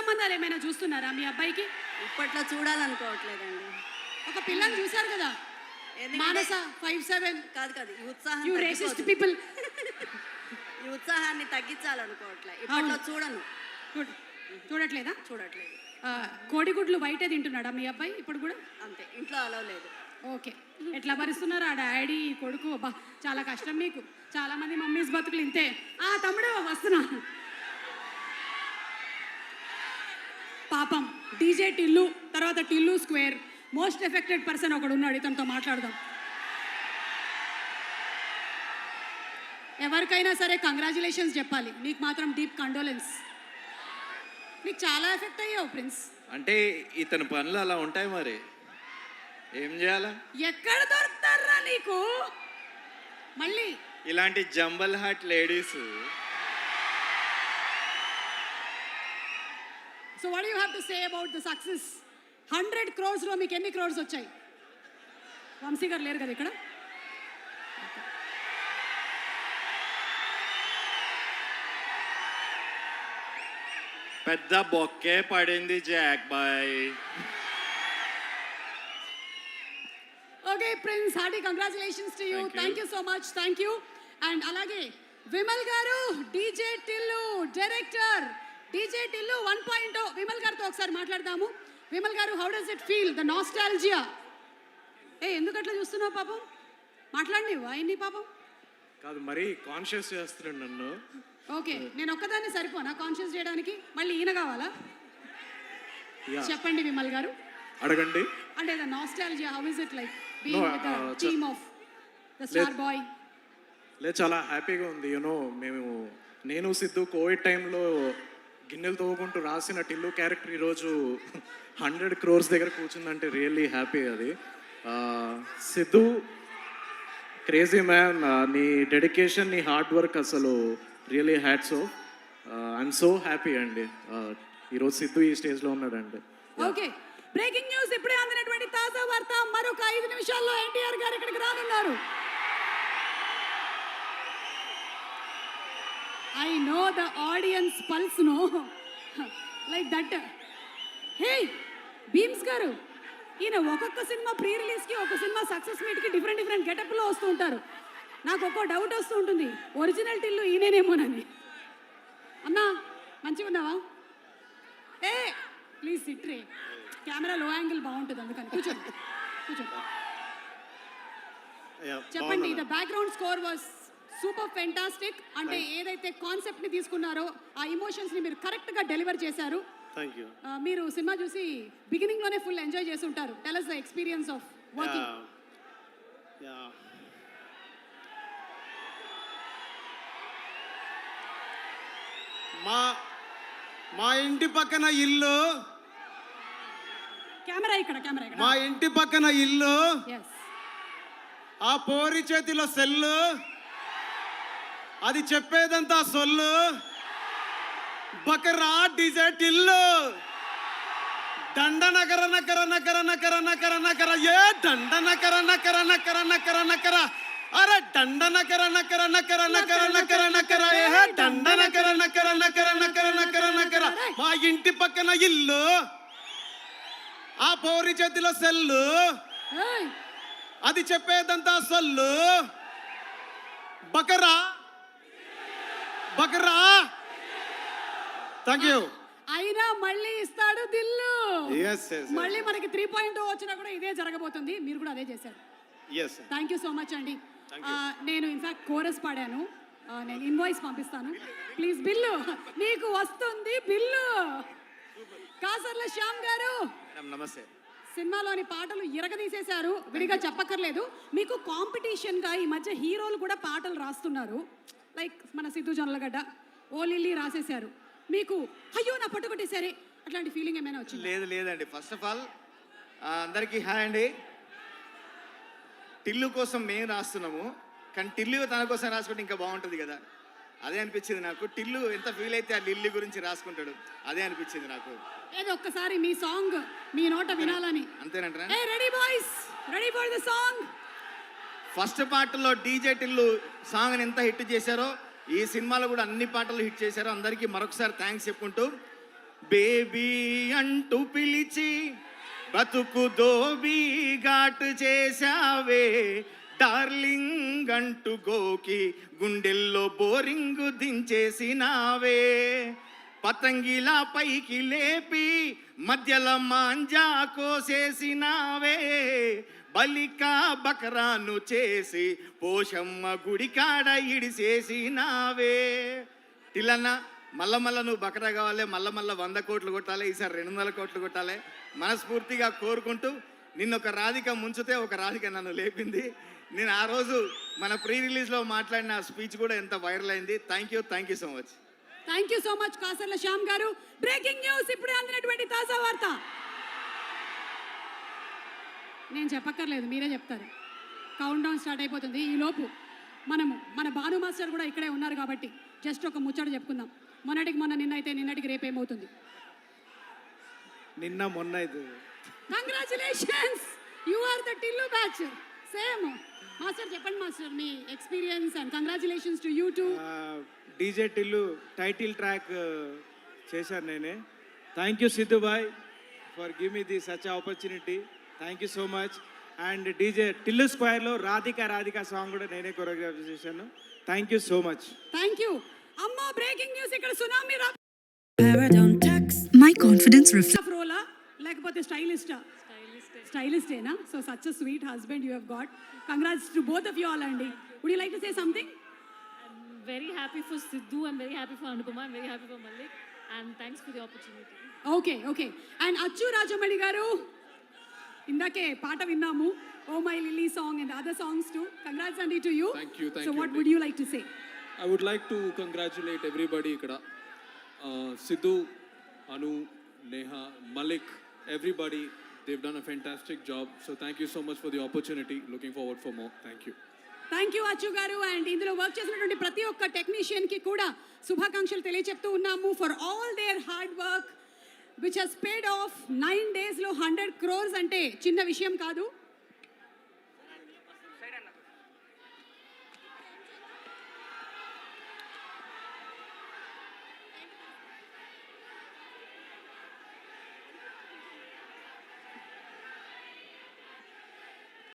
సంబంధాలు ఏమైనా చూస్తున్నారా మీ అబ్బాయికి? ఇప్పట్లో చూడాలనుకోవట్లేదండి. ఒక పిల్లని చూశారు కదా, మానస 57. కాదు కాదు, ఈ ఉత్సాహం యు రేసిస్ట్ పీపుల్. ఈ ఉత్సాహాన్ని తగ్గించాలనుకోవట్లే. ఇప్పట్లో చూడను. చూడట్లేదా? చూడట్లేదు. కోడిగుడ్లు బయటే తింటున్నాడా మీ అబ్బాయి ఇప్పుడు కూడా? అంతే, ఇంట్లో అలవ్ లేదు. ఓకే. ఎట్లా భరిస్తున్నారు ఆ డాడీ కొడుకు? అబ్బా చాలా కష్టం మీకు. చాలా మంది మమ్మీస్ బతుకులు ఇంతే. తమ్ముడు వస్తున్నా. పాపం డీజే టిల్లు, తర్వాత Tillu square, most affected person ఒకడు ఉన్నాడు, ఇతనితో మాట్లాడదాం. ఎవరికైనా సరే కంగ్రాచులేషన్స్ చెప్పాలి, నీకు మాత్రం డీప్ కండోలెన్స్. నీకు చాలా ఎఫెక్ట్ అయ్యావు ప్రిన్స్. అంటే ఇతని పనులు అలా ఉంటాయి, మరి ఏం చేయాలా? ఎక్కడ దొరుకుతారా నీకు మళ్ళీ ఇలాంటి జంబల్ హార్ట్ ladies? So what you have to say about the success? 100 crores లో మీకు ఎన్ని క్రోర్స్ వచ్చాయి? వంశీ గారు లేరు కదా ఇక్కడ. పెద్ద బొక్కే పడింది jack boy. Okay prince, hearty congratulations to you. Thank you so much. Thank you. And అలాగే Vimal garu, DJ Tillu director, DJ Tillu 1.0 Vimal గారితో ఒకసారి మాట్లాడదాము. Vimal garu, how does it feel, the nostalgia? ఎందుకు అట్లా చూస్తున్నావు పాపం? మాట్లాడి ఆయన్ని పాపం కాదు, మరీ కాన్షియస్ చేస్తున్నాడు నన్ను. ఓకే, నేను ఒక్కదాన్ని సరిపోనా కాన్షియస్ చేయడానికి? మళ్ళీ ఈయన కావాలా? చెప్పండి విమల్ గారు, అడగండి. అంటే the nostalgia, how is it like being with the team of the star boy? లేదు, చాలా హ్యాపీగా ఉంది. నేను సిద్ధు కోవిడ్ టైంలో గిన్నెలు తవ్వుకుంటూ రాసిన టిల్లు క్యారెక్టర్ ఈరోజు 100 crores దగ్గర కూర్చుందంటే రియల్లీ హ్యాపీ. అది సిద్ధు క్రేజీ మ్యాన్. నీ డెడికేషన్, నీ హార్డ్ వర్క్ అసలు really hats off. I'm so happy అండి, ఈరోజు సిద్ధు ఈ స్టేజ్లో ఉన్నాడండి. ఓకే, బ్రేకింగ్ న్యూస్ ఇప్పుడే అందినటువంటి తాజా వార్త. మరొక 5 నిమిషాల్లో ఎన్టీఆర్ గారు ఇక్కడికి రానున్నారు. I know the audience pulse, no? Like that. Hey, Beams garu, ఈయన ఒక్కొక్క సినిమా ప్రీ రిలీజ్కి, ఒక సినిమా సక్సెస్ మీట్కి డిఫరెంట్ గెటప్లో వస్తూ ఉంటారు. నాకు ఒక్కో డౌట్ వస్తూ ఉంటుంది, ఒరిజినల్ టిల్లు ఈయనేనేమోనని. అన్నా మంచిగా ఉన్నావా? Please SIT ray, camera low angle బాగుంటుంది అందుకని. కూర్చోండి. చెప్పండి, the background score was super fantastic. అంటే ఏదైతే కాన్సెప్ట్ ని తీసుకున్నారో ఆ ఎమోషన్స్ ని మీరు కరెక్ట్ గా డెలివర్ చేశారు. Thank you. మీరు సినిమా చూసి బిగినింగ్ లోనే ఫుల్ ఎంజాయ్ చేసి ఉంటారు. Tell us the experience of working. మా ఇంటి పక్కన ఇల్లు, కెమెరా ఇక్కడ. మా ఇంటి పక్కన ఇల్లు, yes, ఆ పోరి చేతిలో సెల్లు, అది చెప్పేదంతా సొల్లు, బకరా డీజే టిల్లు, దండ నకర నకర నకర నకర నకర నకర, ఏ దండ నకర నకర నకర నకర నకర, అరే దండ నకర నకర నకర నకర నకర నకర, ఏ దండ నకర నకర నకర నకర నకర నకర. మా ఇంటి పక్కన ఇల్లు, ఆ పౌరి చేతిలో సెల్లు, అది చెప్పేదంతా సొల్లు, బకరా బకరా. Thank you. అయినా మళ్ళీ ఇస్తాడు దిల్లు. Yes. మళ్ళీ మనకి 3.0 వచ్చినా కూడా ఇదే జరగబోతుంది. మీరు కూడా అదే చేశారు. థ్యాంక్ యూ సో మచ్ అండి. నేను ఇన్ఫాక్ట్ కోరస్ పాడాను. నేను ఇన్వాయిస్ పంపిస్తాను ప్లీజ్. బిల్లు మీకు వస్తుంది బిల్లు. కాసర్ల శ్యామ్ గారు, నమస్తే. సినిమాలోని పాటలు ఇరగదీసేశారు, విడిగా చెప్పక్కర్లేదు. మీకు కాంపిటీషన్గా ఈ మధ్య హీరోలు కూడా పాటలు రాస్తున్నారు. లైక్ మన సిద్ధు జొన్నలగడ్డ, ఓ లిల్లీ రాసేశారు. మీకు అయ్యో నా పట్టుకొట్టేసరే అట్లాంటి ఫీలింగ్ ఏమైనా వచ్చింది? లేదండి. ఫస్ట్ ఆఫ్ ఆల్ అందరికీ హాయ్ అండి. టిల్లు కోసం మేము రాస్తున్నాము, కానీ టిల్లు తన కోసం రాసుకుంటే ఇంకా బాగుంటుంది కదా, అదే అనిపించింది నాకు. టిల్లు ఎంత ఫీల్ అయితే ఆ లిల్లీ గురించి రాసుకుంటాడు, అదే అనిపించింది నాకు. ఏదో ఒక్కసారి మీ సాంగ్ మీ నోట వినాలని. అంతేనంటారా? Ready boys, ready for the song. First పాటలో డీజే టిల్లు సాంగ్ని ఎంత హిట్ చేశారో ఈ సినిమాలో కూడా అన్ని పాటలు హిట్ చేశారో అందరికీ మరొకసారి థ్యాంక్స్ చెప్పుకుంటూ, బేబీ అంటూ పిలిచి బతుకు దోబీ ఘాటు చేశావే, డార్లింగ్ అంటూ గోకి గుండెల్లో బోరింగు దించేసినావే, పతంగిలా పైకి లేపి మధ్యలో మాంజా కోసేసినావే, బలికా బకరాను చేసి పోషమ్మ గుడికాడ ఇడిసేసినావే. టిల్లన్న మల్ల నువ్వు బకరా కావాలి, మల్ల 100 కోట్లు కొట్టాలి, ఈసారి 200 కోట్లు కొట్టాలి మనస్ఫూర్తిగా కోరుకుంటూ, నిన్న ఒక రాధిక ముంచితే ఒక రాధిక నన్ను లేపింది. నేను ఆ రోజు మన ప్రీ రిలీజ్లో మాట్లాడిన స్పీచ్ కూడా ఎంత వైరల్ అయింది. Thank you so much. Thank you so much Kasarla Shyam garu. Breaking news, ఇప్పుడే అందినటువంటి తాజా వార్త. నేను చెప్పక్కర్లేదు, మీరే చెప్తారు. కౌంట్ డౌన్ స్టార్ట్ అయిపోతుంది. ఈ లోపు మన భాను మాస్టర్ కూడా ఇక్కడే ఉన్నారు కాబట్టి జస్ట్ ఒక ముచ్చట చెప్పుకుందాం. నిన్నటికి రేపు ఏమవుతుంది? నిన్న మొన్న ఇది congratulations, you are the Tillu batch. Same master చెప్పండి మాస్టర్ మీ experience and congratulations to you too. DJ Tillu title track చేశాను నేనే. Thank you Siddhu boy for give me the such opportunity. Thank you so much. And DJ Tillu స్క్వేర్లో Radhika song కూడా నేనే choreograph చేశాను. Thank you so much. Thank you. అమ్మా breaking news, ఇక్కడ tsunami Paradox. My confidence reflects. రోలా లేకపోతే స్టైలిస్టేనా? So such a sweet husband you have got. Congrats to both of you all అండి. Would you like to say something? Very happy for Sidhu, I'm very happy for Anupama, I'm very happy for Malik, and thanks for the opportunity. Okay. And Achu Rajamani garu, ఇందాకే పాట విన్నాము, oh my lily song and other songs too. Congrats అండి to you. Thank you. So what would you like to say? I would like to congratulate everybody ikkada. Sidhu, Anu, Neha, Malik, everybody, they've done a fantastic job. So thank you so much for the opportunity. Looking forward for more. Thank you. Thank you అచ్చు గారు. And ఇందులో work చేసినటువంటి ప్రతి ఒక్క టెక్నీషియన్కి కూడా శుభాకాంక్షలు తెలియచెప్తూ ఉన్నాము for all there hard work which has paid of. 9 daysలో 100 crores అంటే చిన్న విషయం కాదు.